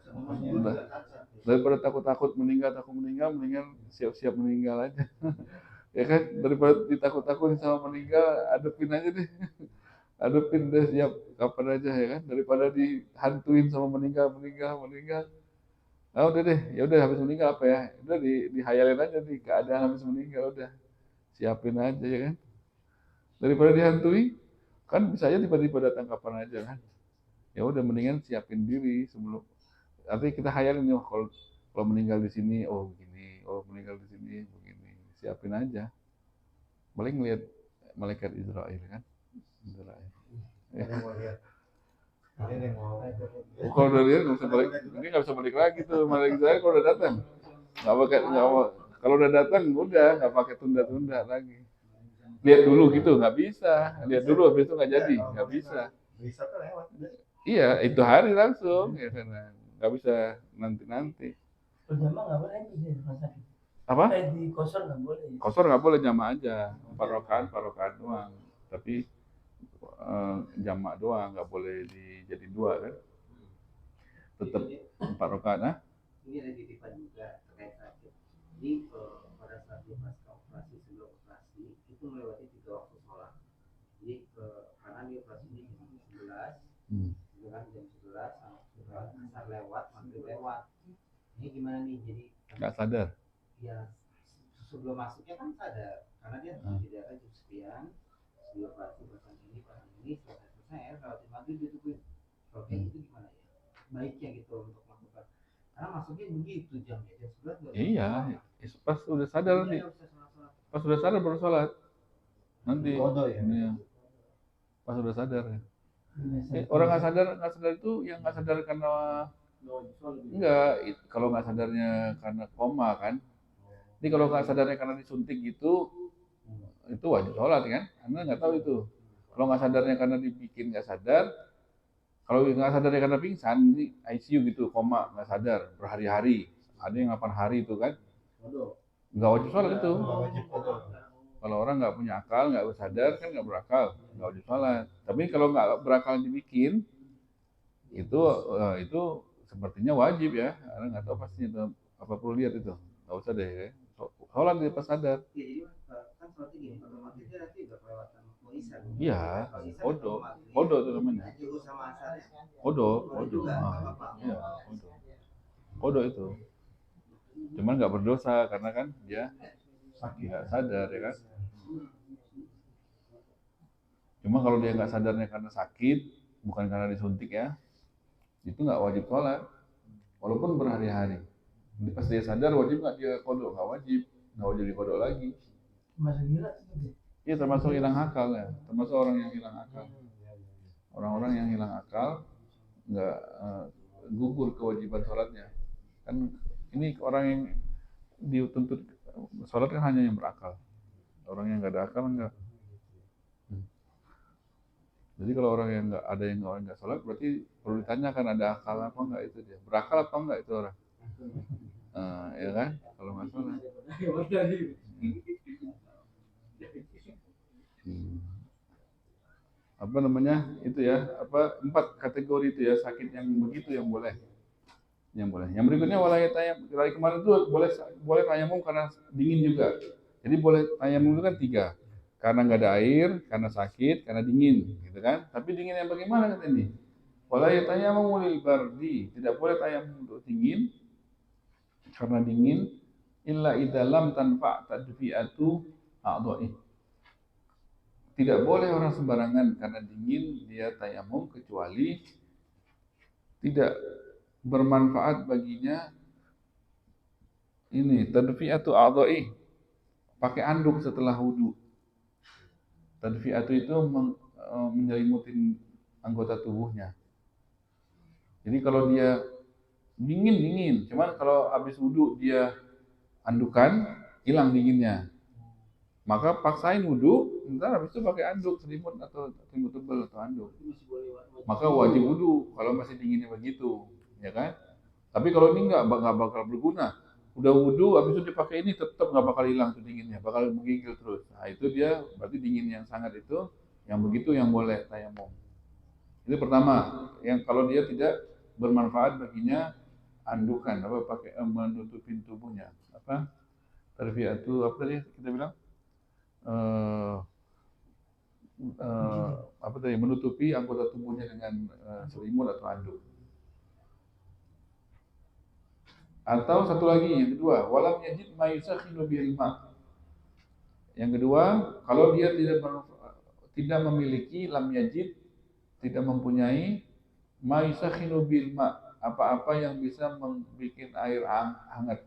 [SPEAKER 2] Semuanya
[SPEAKER 1] Udah.
[SPEAKER 2] juga cacat.
[SPEAKER 1] Daripada takut mendingan siap-siap meninggal aja. Ya kan, daripada ditakut-takutin sama meninggal, adepin aja deh. Adepin deh, siap kapan aja ya kan, daripada dihantuin sama meninggal. Ah udah deh, ya udah habis meninggal apa ya? Udah dihayalin aja nih keadaan habis meninggal, udah siapin aja ya kan. Daripada dihantui, kan bisa aja tiba-tiba datang kapan aja kan. Ya udah mendingan siapin diri sebelum. Artinya kita hayalin nih, kalau meninggal di sini, oh begini, oh meninggal di sini begini, siapin aja. Paling ngeliat malaikat Israel kan. Israel.
[SPEAKER 5] Ada yang mau lihat. Ada yang mau.
[SPEAKER 1] Kalau udah lihat nggak bisa balik, ini nggak bisa balik lagi tuh malaikat Israel kalau udah datang. Kalau udah datang udah nggak pakai tunda-tunda lagi. Lihat dulu gitu nggak bisa, lihat dulu habis itu nggak jadi, nggak bisa.
[SPEAKER 5] Bisa kan lewat.
[SPEAKER 1] Iya itu hari langsung ya kan, nggak bisa nanti.
[SPEAKER 3] Berjamaah nggak boleh di rumah sakit.
[SPEAKER 1] Apa?
[SPEAKER 3] Di kosor nggak boleh.
[SPEAKER 1] Kosor nggak boleh, jamaah aja, 4 rakaat doang. Tapi jamak doang, nggak boleh dijadi 2 kan. Tetap 4 rakaat, nah.
[SPEAKER 2] Ini ada titipan juga terkait sakit. Jadi pada saat dia pasca operasi, sebelum operasi itu melewati 3 waktu sholat. Jadi karena dia operasinya jam 11, dengan jam 11 asar lewat, maghrib lewat. Ini gimana nih? Jadi
[SPEAKER 1] Nggak sadar.
[SPEAKER 2] ya sebelum masuknya kan sadar karena dia tidak ada jam sekian sebelum operasi pasang ini selesai ya lewatin maghrib dia tungguin. Oke itu gimana ya? Baiknya gitu untuk melakukan karena masuknya begitu jamnya jam 11 nggak
[SPEAKER 1] Iya, pas udah sadar nanti. Pas udah sadar baru sholat. Nanti.
[SPEAKER 5] Kodok ya?
[SPEAKER 1] Iya. Pas udah sadar. Orang nggak sadar itu yang nggak sadar karena kalau nggak sadarnya karena koma kan. Ini kalau nggak sadarnya karena disuntik gitu, itu wajib sholat kan? Anda nggak tahu itu. Kalau nggak sadarnya karena dibikin nggak sadar, kalau nggak sadarnya karena pingsan di ICU gitu, koma nggak sadar berhari-hari, ada yang 8 hari itu kan, nggak wajib sholat itu.
[SPEAKER 5] Wajib kodok.
[SPEAKER 1] Kalau orang nggak punya akal, nggak bersadar kan nggak berakal, nggak wajib sholat. Tapi kalau nggak berakal dibikin, itu sepertinya wajib ya. Karena nggak tahu pastinya itu apa, perlu lihat itu. Nggak usah deh ya. Sholat dia pas sadar.
[SPEAKER 2] Iya, jadi kan sholatnya gini, kalau maghrib dia nanti udah kelewatan mau isya.
[SPEAKER 1] Iya, kodok itu namanya.
[SPEAKER 2] Zuhur sama asarnya.
[SPEAKER 1] Kodok.
[SPEAKER 2] Juga,
[SPEAKER 1] Ah,
[SPEAKER 2] nggak apa-apa.
[SPEAKER 1] iya, kodok itu. Cuman nggak berdosa karena kan dia nggak sadar ya kan. Cuma kalau dia nggak sadarnya karena sakit, bukan karena disuntik ya, itu nggak wajib sholat, walaupun berhari-hari. Pas dia sadar wajib nggak dia kodok? Nggak wajib dikodok lagi.
[SPEAKER 3] Masuk gila sih.
[SPEAKER 1] Iya termasuk hilang akal ya, termasuk orang yang hilang akal. Orang-orang yang hilang akal nggak gugur kewajiban sholatnya. Kan ini orang yang dituntut sholat kan hanya yang berakal. Orang yang nggak ada akal enggak. Jadi kalau orang yang nggak sholat berarti perlu ditanyakan ada akal apa enggak itu dia, berakal apa enggak itu orang. Ya kan, kalau nggak sholat. Apa namanya itu ya, 4 kategori itu ya sakit yang begitu yang boleh. Yang berikutnya walayatayam, dari kemarin itu boleh tayamum karena dingin juga. Jadi boleh tayamum itu kan 3. Karena nggak ada air, karena sakit, karena dingin, gitu kan? Tapi dingin yang bagaimana kata ini? Walayatayam lil bardi, tidak boleh tayamum untuk dingin karena dingin illa idalam tanfa tadfi'atu a'dha'i. Tidak boleh orang sembarangan karena dingin dia tayamum kecuali tidak bermanfaat baginya ini tadfi'atu a'dha'i, pakai anduk setelah wudu. Tadfi'atu itu menyelimutin anggota tubuhnya. Jadi kalau dia dingin. Cuman kalau habis wudhu dia andukan, hilang dinginnya. Maka paksain wudhu, ntar habis itu pakai anduk, selimut atau selimut tebal atau anduk. Maka wajib wudhu kalau masih dinginnya begitu, ya kan? Tapi kalau ini nggak bakal berguna. Udah wudhu, habis itu dipakai ini tetap nggak bakal hilang tuh dinginnya, bakal menggigil terus. Nah itu dia berarti dingin yang sangat itu, yang begitu yang boleh tayamum. Itu pertama, yang kalau dia tidak bermanfaat baginya andukan, apa pakai menutupin tubuhnya, apa tarbiatu apa tadi kita bilang apa tadi menutupi anggota tubuhnya dengan selimut atau anduk. Atau satu lagi yang kedua, walam yajid ma yusakhinu bil ma. Yang kedua, kalau dia tidak memiliki lam yajid, tidak mempunyai ma yusakhinu bil ma, apa-apa yang bisa membuat air hangat,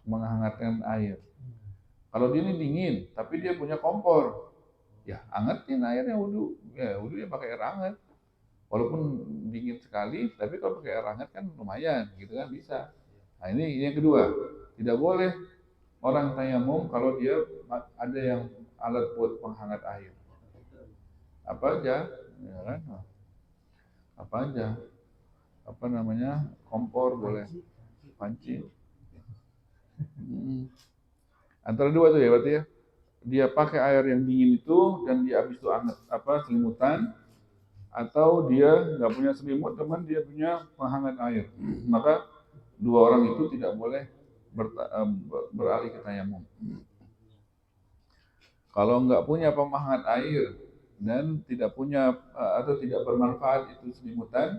[SPEAKER 1] menghangatkan air. Kalau dia ini dingin, tapi dia punya kompor, ya hangatin airnya wudhu, ya wudhu ya pakai air hangat. Walaupun dingin sekali, tapi kalau pakai air hangat kan lumayan, gitu kan bisa. Nah ini yang kedua, tidak boleh orang tayamum kalau dia ada yang alat buat penghangat air. Apa aja, ya kan? Apa aja, apa namanya, kompor boleh, panci. Antara dua tuh ya berarti ya. Dia pakai air yang dingin itu dan dia habis itu hangat apa selimutan. Atau dia nggak punya selimut, teman dia punya penghangat air, maka dua orang itu tidak boleh beralih ke tayamum. Kalau nggak punya penghangat air dan tidak punya atau tidak bermanfaat itu selimutan,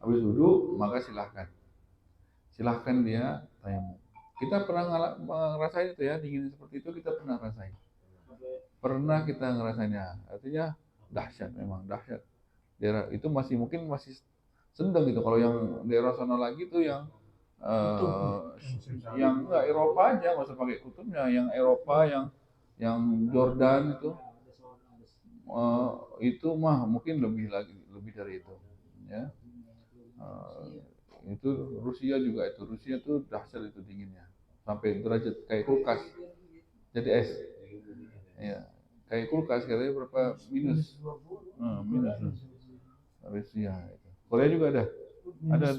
[SPEAKER 1] habis wudhu maka silahkan dia tayamum. Kita pernah ngerasain itu ya, dingin seperti itu kita pernah rasain. Pernah kita ngerasainnya, artinya dahsyat, memang dahsyat. Daerah itu masih sedang gitu. Kalau yang daerah sana lagi tuh yang yang enggak Eropa aja, nggak usah pakai kutubnya, yang Eropa yang Jordan itu mah mungkin lebih dari itu ya. Itu Rusia tuh dahsyat itu dinginnya sampai derajat kayak kulkas jadi es ya, kayak kulkas katanya berapa minus Rusia itu. Korea juga ada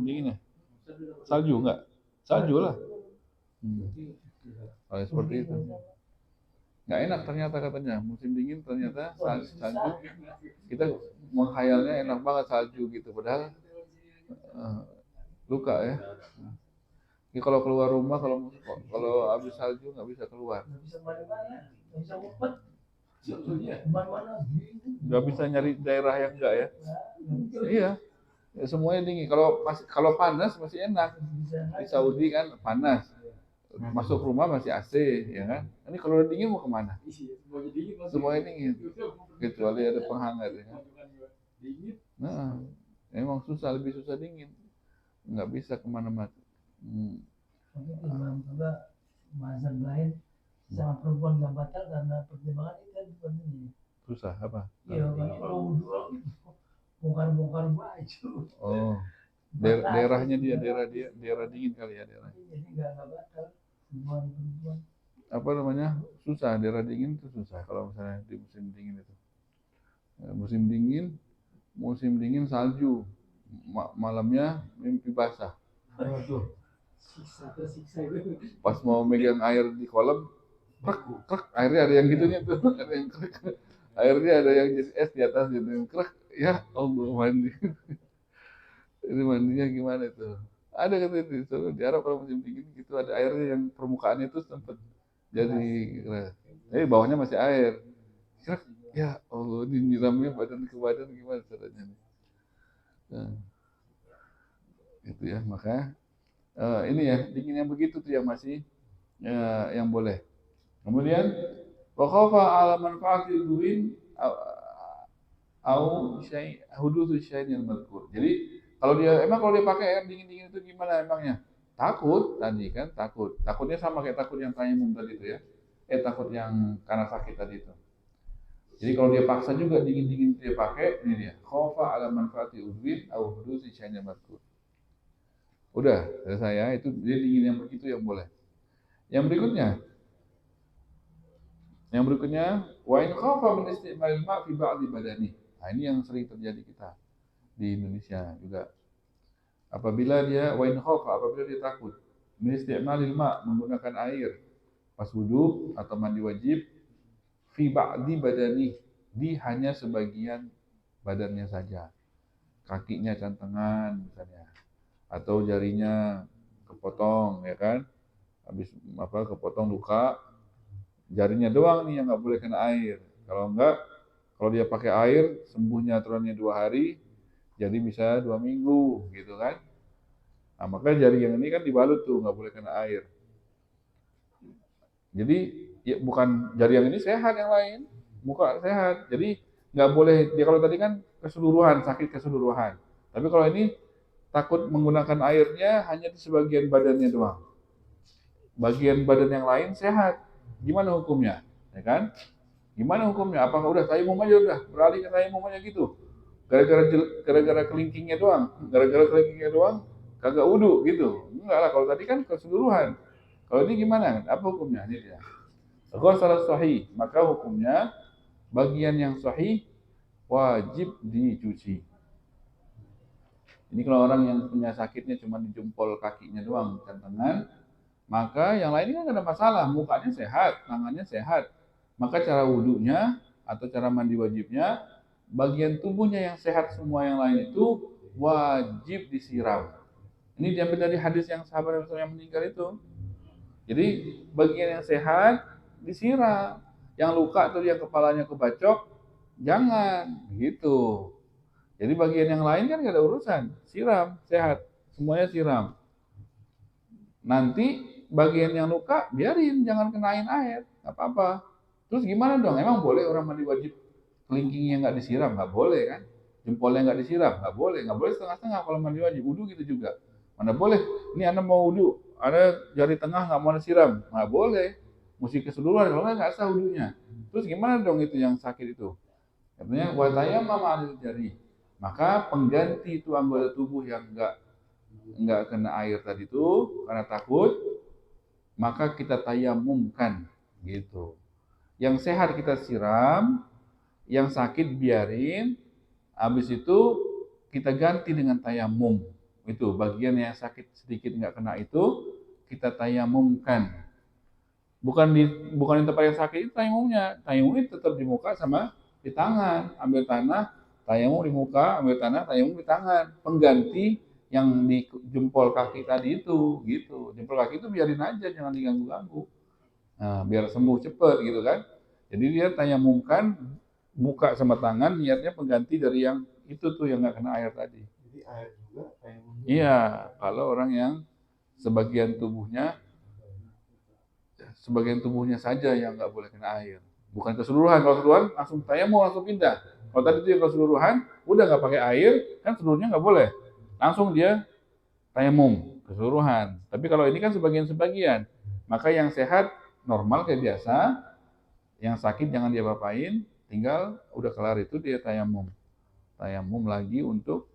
[SPEAKER 1] dinginnya. Salju enggak? Salju lah. Seperti itu. Nggak enak ternyata katanya musim dingin ternyata salju. Kita menghayalnya enak banget salju gitu, padahal luka ya. Ini kalau keluar rumah kalau habis salju nggak bisa keluar.
[SPEAKER 3] Nggak bisa mana-mana, nggak bisa ngumpet.
[SPEAKER 1] Nggak bisa nyari daerah yang enggak ya. Iya. Ya, semuanya dingin. Kalau panas masih enak. Di Saudi kan panas. Masuk rumah masih AC, ya kan? Ini kalau udah dingin mau kemana? Semuanya dingin. Kecuali ada penghangat, ya kan? Nah, emang lebih susah dingin. Nggak bisa kemana-mana.
[SPEAKER 3] Tapi dalam juga mazhab lain sama perempuan nggak batal karena pertimbangan itu bukan ini.
[SPEAKER 1] Susah apa?
[SPEAKER 3] Iya, kalau wudhu bongkar baju.
[SPEAKER 1] Oh, daerahnya daerah dingin kali ya daerah.
[SPEAKER 3] Jadi nggak batal perempuan.
[SPEAKER 1] Apa namanya? Susah, daerah dingin itu susah kalau misalnya di musim dingin itu. Ya, musim dingin salju, malamnya mimpi basah. Pas mau megang air di kolam, krek, airnya ada yang gitunya tuh, ada yang krek. Airnya ada yang jadi es di atas gitu, krek. Ya Allah, mandi. Ini mandinya gimana tuh? Ada kata itu, di Arab kalau musim dingin gitu ada airnya yang permukaannya itu sempat jadi krek. Tapi bawahnya masih air. Krek, ya Allah, ini nyiramnya badan ke badan gimana caranya nih? Nah, itu ya, maka ini ya dingin yang begitu tuh yang masih yang boleh. Kemudian wa khafa ala manfaati duin au syai hudutsu syai'in madhkur. Jadi kalau dia pakai air dingin-dingin itu gimana emangnya? Takut tadi kan, takutnya sama kayak takut yang tayamum tadi itu ya. Takut yang karena sakit tadi itu. Jadi kalau dia paksa juga dingin-dingin dia pakai, ini dia. Khofa ala manfaati udwin au hudusi syai'in madhkur. Udah, selesai ya. Itu dia dingin yang begitu yang boleh. Yang berikutnya, wa in khafa min isti'malil ma' fi ba'di badani. Nah, ini yang sering terjadi kita di Indonesia juga. Apabila dia takut min isti'malil ma' menggunakan air pas wudu atau mandi wajib fi ba'di badani, di hanya sebagian badannya saja. Kakinya cantengan misalnya atau jarinya kepotong ya kan. Habis kepotong luka, jarinya doang nih yang nggak boleh kena air. Kalau dia pakai air, sembuhnya aturannya 2 hari, jadi bisa 2 minggu gitu kan. Nah, maka jari yang ini kan dibalut tuh, nggak boleh kena air. Jadi ya, bukan jari yang ini sehat, yang lain muka sehat. Jadi nggak boleh dia, kalau tadi kan keseluruhan, sakit keseluruhan. Tapi kalau ini takut menggunakan airnya hanya di sebagian badannya doang. Bagian badan yang lain sehat. Gimana hukumnya? Ya kan? Gimana hukumnya? Apakah udah tayamum aja udah beralih ke tayamum aja gitu? Gara-gara kelingkingnya doang, kagak wudu gitu. Enggak lah, kalau tadi kan keseluruhan. Kalau ini gimana? Apa hukumnya? Ini dia. Ghusl sahih, maka hukumnya bagian yang sahih wajib dicuci. Ini kalau orang yang punya sakitnya cuma di jempol kakinya doang, cantengan, maka yang lainnya kan nggak ada masalah, mukanya sehat, tangannya sehat. Maka cara wudunya atau cara mandi wajibnya, bagian tubuhnya yang sehat semua yang lain itu wajib disiram. Ini diambil dari hadis yang sahabat Rasul yang meninggal itu. Jadi bagian yang sehat disiram, yang luka atau yang kepalanya kebacok jangan gitu. Jadi bagian yang lain kan gak ada urusan, siram, sehat, semuanya siram. Nanti bagian yang luka biarin, jangan kenain air, gak apa-apa. Terus gimana dong? Emang boleh orang mandi wajib kelingkingnya nggak disiram? Nggak boleh kan? Jempolnya nggak disiram? Nggak boleh setengah-setengah kalau mandi wajib. Wudu gitu juga. Mana boleh? Ini Anda mau wudu, Anda jari tengah nggak mau disiram? Nggak boleh. Mesti keseluruhan, kalau nggak sah wudunya. Terus gimana dong itu yang sakit itu? Katanya wa tayammam 'alal jari. Maka pengganti itu anggota tubuh yang nggak kena air tadi itu karena takut, maka kita tayamumkan gitu. Yang sehat kita siram, yang sakit biarin, habis itu kita ganti dengan tayamum. Itu bagian yang sakit sedikit nggak kena itu kita tayamumkan. Bukan di tempat yang sakit itu tayamumnya. Tayamum itu tetap di muka sama di tangan. Ambil tanah, tayamum di muka, ambil tanah, tayamum di tangan. Pengganti yang di jempol kaki tadi itu, gitu. Jempol kaki itu biarin aja, jangan diganggu-ganggu. Nah, biar sembuh cepat gitu kan. Jadi dia tayamumkan muka sama tangan, niatnya pengganti dari yang itu tuh yang nggak kena air tadi.
[SPEAKER 5] Jadi air juga tayamum.
[SPEAKER 1] Iya, kalau orang yang sebagian tubuhnya saja yang nggak boleh kena air. Bukan keseluruhan. Kalau keseluruhan langsung tayamum, langsung pindah. Kalau tadi itu yang keseluruhan, udah nggak pakai air, kan seluruhnya nggak boleh. Langsung dia tayamum keseluruhan. Tapi kalau ini kan sebagian-sebagian, maka yang sehat normal kayak biasa, yang sakit jangan dia apain, tinggal udah kelar itu dia tayamum lagi untuk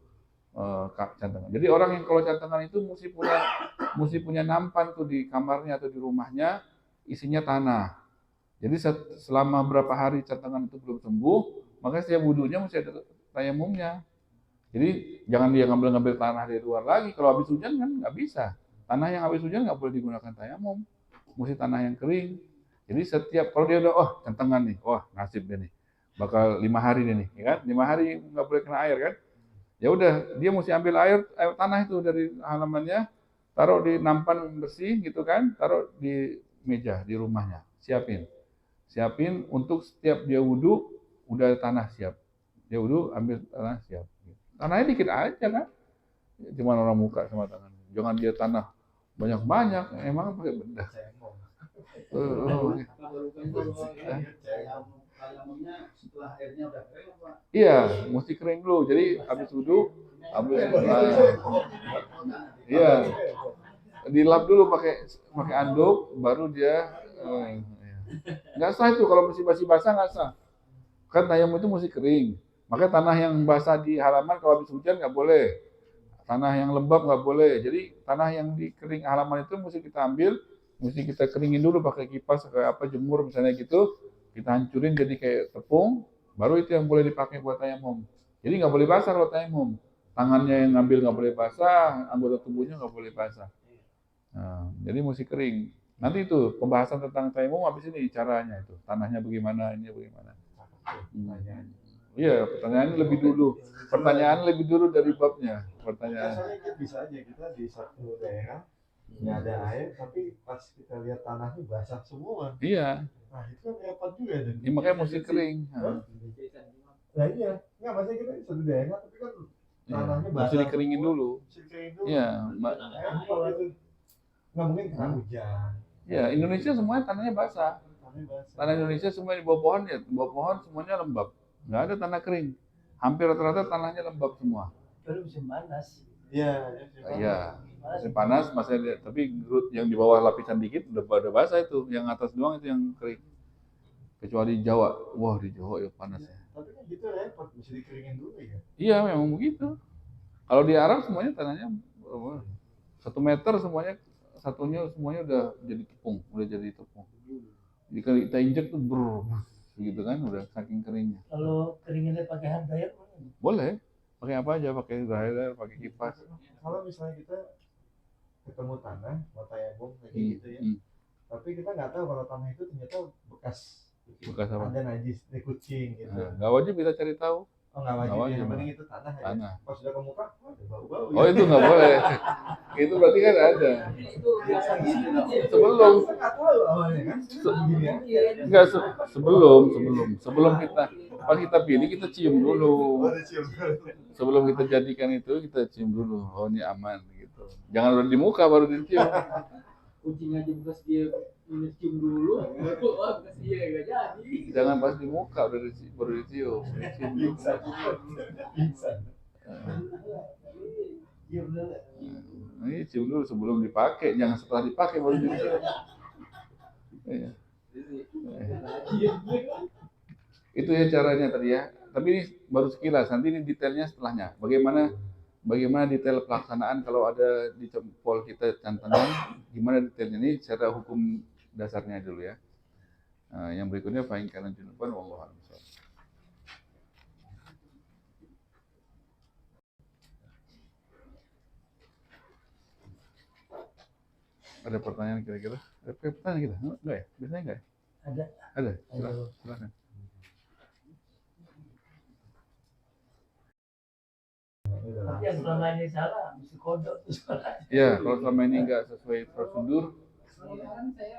[SPEAKER 1] cantengan. Jadi orang yang kalau cantengan itu mesti punya nampan tuh di kamarnya atau di rumahnya, isinya tanah. Jadi selama berapa hari cantengan itu belum sembuh, maka setiap wudunya mesti ada tayamumnya. Jadi jangan dia ngambil tanah dari luar lagi. Kalau habis hujan kan nggak bisa. Tanah yang habis hujan nggak boleh digunakan tayamum. Mesti tanah yang kering. Jadi kalau dia udah cantengan nih, nasib dia nih, bakal 5 hari dia nih, ya kan? 5 hari nggak boleh kena air kan? Ya udah, dia mesti ambil air tanah itu dari halamannya, taruh di nampan bersih gitu kan, taruh di meja di rumahnya, siapin untuk setiap dia wudu udah tanah siap. Dia wudu ambil tanah siap. Tanahnya dikit aja kan, cuma orang muka sama tangan. Jangan dia tanah banyak-banyak, emang pakai benda.
[SPEAKER 2] Tayamumnya setelah airnya udah kering apa?
[SPEAKER 1] Iya, mesti kering dulu. Jadi habis wudu, iya, dilap dulu pakai anduk, baru dia nggak sah itu kalau masih basah nggak sah. Kan tayamum itu mesti kering. Makanya tanah yang basah di halaman kalau habis hujan nggak boleh. Tanah yang lembab nggak boleh. Jadi tanah yang di kering halaman itu mesti kita ambil, mesti kita keringin dulu pakai kipas kayak apa jemur misalnya gitu. Kita hancurin jadi kayak tepung, baru itu yang boleh dipakai buat tayamum. Jadi nggak boleh basah kalau tayamum. Tangannya yang ngambil nggak boleh basah, anggota tubuhnya nggak boleh basah. Nah, jadi mesti kering. Nanti itu pembahasan tentang tayamum habis ini caranya itu. Tanahnya bagaimana, ini bagaimana. Iya, pertanyaannya lebih dulu. Pertanyaan lebih dulu dari babnya. Pertanyaan.
[SPEAKER 5] Soalnya kan bisa aja kita di satu daerah nggak ada air, tapi pas kita lihat tanahnya basah semua.
[SPEAKER 1] Iya,
[SPEAKER 5] Nah itu kan repot juga.
[SPEAKER 1] ya, makanya mesti kering.
[SPEAKER 5] Hah? Nah iya, nggak maksudnya kita di satu daerah, tapi kan
[SPEAKER 1] Iya,
[SPEAKER 5] tanahnya
[SPEAKER 1] mesti
[SPEAKER 5] basah
[SPEAKER 1] dikeringin
[SPEAKER 5] semua.
[SPEAKER 1] dulu.
[SPEAKER 5] Mesti dikeringin dulu.
[SPEAKER 1] Iya,
[SPEAKER 5] Repot itu. Nggak mungkin karena hujan.
[SPEAKER 1] ya Indonesia semuanya tanahnya basah.
[SPEAKER 5] Tanahnya basah.
[SPEAKER 1] Tanah Indonesia semua di bawah pohon ya, di bawah pohon semuanya lembab. Nggak ada tanah kering. Hampir rata-rata tanahnya lembab semua.
[SPEAKER 3] Baru musim panas.
[SPEAKER 5] Iya,
[SPEAKER 1] Iya, musim panas masih ada, tapi yang di bawah lapisan dikit udah pada basah itu, yang atas doang itu yang kering. Kecuali di Jawa, wah di Jawa ya panas ya.
[SPEAKER 5] Tapi kan gitu repot, mesti dikeringin dulu ya.
[SPEAKER 1] Iya memang begitu. Kalau di Arab semuanya tanahnya 1 meter semuanya, satunya semuanya udah jadi tepung, Jadi kalau kita injek tuh begitu kan, udah saking keringnya.
[SPEAKER 3] Kalau keringinnya pakai hand dryer
[SPEAKER 1] Boleh, pakai apa aja, pakai dryer, pakai kipas.
[SPEAKER 5] Kalau misalnya kita ketemu tanah, mau tayamum kayak gitu ya. Tapi kita nggak tahu kalau tanah itu ternyata bekas
[SPEAKER 1] apa?
[SPEAKER 5] ada najis, dari kucing gitu.
[SPEAKER 1] Nah, nggak wajib kita cari tahu.
[SPEAKER 5] Oh nggak wajib,
[SPEAKER 1] Nggak wajib,
[SPEAKER 5] yang penting itu tanah ya.
[SPEAKER 1] Tanah.
[SPEAKER 5] Pas sudah ke muka, wah ada bau-bau.
[SPEAKER 1] Oh itu nggak boleh. Itu berarti kan ada. Sebelum
[SPEAKER 5] Kita nggak tahu awalnya kan. Gini ya.
[SPEAKER 1] Enggak, sebelum kita pas kita pilih kita cium dulu.
[SPEAKER 5] Ada cium.
[SPEAKER 1] Sebelum kita jadikan itu kita cium dulu. Oh ini aman gitu. Jangan udah di muka baru dicium.
[SPEAKER 2] Kucing aja bekas dia cium dulu, wah bekas dia nggak jadi.
[SPEAKER 1] Jangan pas di muka baru dicium. Cium dulu.
[SPEAKER 5] Cium dulu.
[SPEAKER 1] Ini cium dulu sebelum dipakai, jangan setelah dipakai baru dicium. Iya. Itu ya caranya tadi ya. Tapi ini baru sekilas, nanti ini detailnya setelahnya. Bagaimana detail pelaksanaan kalau ada di jempol kita cantengan, gimana detailnya ini secara hukum dasarnya dulu ya. Nah, yang berikutnya fa'in kana junuban wallahu a'lam. Ada pertanyaan kira-kira? Ada pertanyaan kita? Enggak ya? Biasanya enggak ya?
[SPEAKER 3] ada.
[SPEAKER 1] Ada? Silakan.
[SPEAKER 3] Tapi yang selama ini salah mesti kodok.
[SPEAKER 1] Ya, kalau selama ini enggak sesuai prosedur,